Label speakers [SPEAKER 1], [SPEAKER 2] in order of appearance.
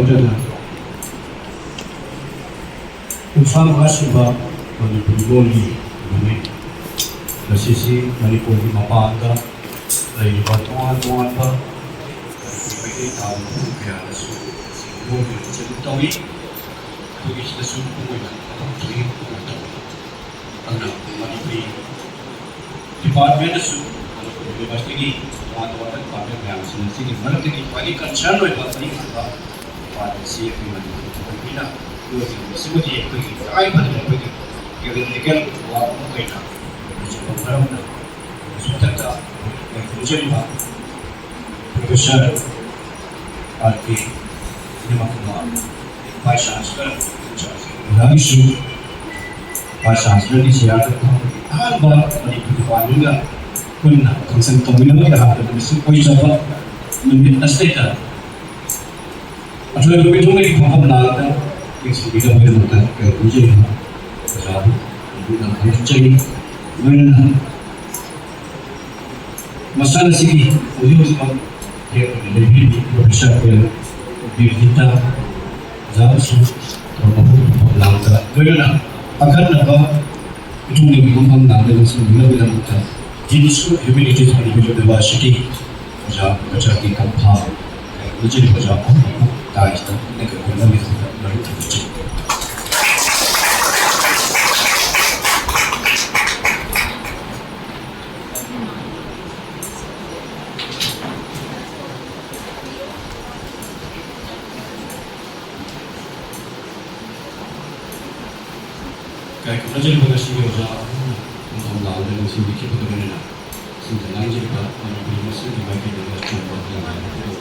[SPEAKER 1] ꯂꯧꯗꯅ imphal ꯑꯁꯤꯕ ꯃꯅꯤꯄꯨꯔꯤ ꯂꯣꯟꯒꯤ ꯅꯨꯃꯤꯠ ꯉꯁꯤꯁꯤ ꯃꯅꯤꯄꯨꯔꯒꯤ ꯃꯄꯥꯟꯗ ꯂꯩꯔꯤꯕ ꯇꯣꯉꯥꯟ ꯇꯣꯉꯥꯟꯕ ꯃꯩꯇꯩ ꯇꯥꯕ ꯃꯐꯝ ꯀꯌꯥꯗꯁꯨ ꯂꯣꯟꯒꯤ ꯂꯝꯆꯠ ꯇꯧꯏ ꯑꯩꯈꯣꯏꯒꯤꯁꯤꯗꯁꯨ ꯃꯈꯣꯏꯅ ꯃꯐꯝ ꯈꯨꯗꯤꯡ ꯇꯧꯏ ꯑꯗꯨꯅ ꯃꯅꯤꯄꯨꯔꯤ ꯗꯤꯄꯥꯔꯠꯃꯦꯟꯇꯁꯨ ꯃꯅꯤꯄꯨꯔ ꯌꯨꯅꯤꯚꯔꯁꯤꯇꯤꯒꯤ ꯇꯣꯉꯥꯟ ꯇꯣꯉꯥꯟꯕ ꯗꯤꯄꯥꯔꯠꯃꯦꯟ ꯃꯌꯥꯝꯁꯤꯡ ꯑꯁꯤꯒꯤ ꯃꯔꯛꯇꯒꯤ ꯈ꯭ꯋꯥꯏꯗꯒꯤ ꯀꯟꯁꯔꯟ ꯑꯣꯏꯕ ꯑꯅꯤꯡꯕ ꯗꯤꯄꯥꯔꯠꯃꯦꯟꯁꯤ ꯑꯩꯈꯣꯏ ꯃꯅꯤꯄꯨꯔ ꯑꯣꯏꯕꯅꯤꯅ ꯂꯣꯟꯒꯤ ꯅꯨꯃꯤꯠꯁꯤꯃꯗꯤ ꯑꯩꯈꯣꯏꯒꯤ ꯇꯉꯥꯏꯐꯗꯅ ꯑꯩꯈꯣꯏꯒꯤ ꯑꯦꯀꯥꯗꯦꯃꯤꯀꯦꯜ ꯋꯥꯔꯛ ꯑꯃ ꯑꯣꯏꯅ ꯂꯣꯏꯁꯤꯟꯕ ꯃꯔꯝꯅ ꯃꯊꯛꯇ ꯂꯩꯖꯔꯤꯕ ꯄ꯭ꯔꯣꯐꯦꯁꯔ ꯀꯦ ꯅꯤꯃꯛꯅ ꯚꯥꯏꯁ ꯆꯥꯟꯁꯦꯂꯔ ꯑꯣꯖꯥꯒꯤꯁꯨ ꯚꯥꯏꯁ ꯆꯥꯟꯁꯦꯂꯔꯒꯤ ꯆꯤꯌꯥꯔꯗ ꯐꯝꯕꯒꯤ ꯑꯍꯥꯟꯕ ꯃꯅꯤꯄꯨꯔ ꯗꯤꯄꯥꯔꯠꯃꯦꯟꯒ ꯄꯨꯟꯅ ꯐꯪꯁꯟ ꯇꯧꯃꯤꯟꯅꯕꯒꯤ ꯍꯥꯟꯅꯗꯒꯤꯁꯨ ꯑꯣꯏꯖꯕ ꯅꯨꯃꯤꯠ ꯑꯁꯤꯗ ꯑꯊꯣꯏꯕ ꯃꯤꯊꯨꯡꯒꯤ ꯐꯝꯐꯝ ꯂꯥꯡꯗ ꯌꯦꯡꯁꯤꯟꯕꯤꯅꯕꯒꯤꯗꯃꯛꯇ ꯈꯨꯔꯨꯝꯖꯔꯤꯕ ꯑꯣꯖꯥꯕꯨ ꯑꯗꯨꯅ ꯈꯪꯍꯟꯖꯔꯤ ꯂꯣꯏꯅꯅ ꯃꯁꯥꯟꯅ ꯑꯁꯤꯒꯤ ꯍꯧꯖꯤꯛ ꯍꯧꯖꯤꯛꯃꯛ ꯂꯦꯞꯇꯨꯅ ꯂꯩꯕꯤꯔꯤꯕ ꯄ꯭ꯔꯣꯐꯦꯁꯔ ꯕꯤꯔꯖꯤꯇꯥ ꯑꯣꯖꯥꯕꯨꯁꯨ ꯃꯐꯝ ꯂꯥꯡꯗ ꯂꯣꯏꯅꯅ ꯑꯈꯟꯅꯕ ꯃꯤꯊꯨꯡꯒꯤ ꯐꯝꯐꯝ ꯂꯥꯡꯗ ꯌꯦꯡꯁꯤꯟꯕꯤꯅꯕꯒꯤꯗꯃꯛꯇ ꯖꯤꯟꯁꯨ ꯍ꯭ꯌꯨꯃꯦꯅꯤꯇꯤꯁ ꯃꯅꯤꯄꯨꯔ ꯌꯨꯅꯤꯚꯔꯁꯤꯇꯤ ꯑꯣꯖꯥ ꯄ꯭ꯔꯣꯐꯦꯁꯔ ꯀꯝꯐꯥ ꯂꯩꯖꯔꯤꯕ ꯑꯣꯖꯥ ꯑꯍꯨꯝꯃꯛꯄꯨ ꯇꯥꯏꯁꯤꯗ ꯅꯒꯠꯅꯕꯒꯤꯗꯃꯛꯇ ꯃꯔꯨ ꯊꯝꯖꯩ Kaya kung na siya sa mga lahat ng sindiki po kami na sinta lang siya pa ang pilimas ng mga kailangan ng chumpa ng mga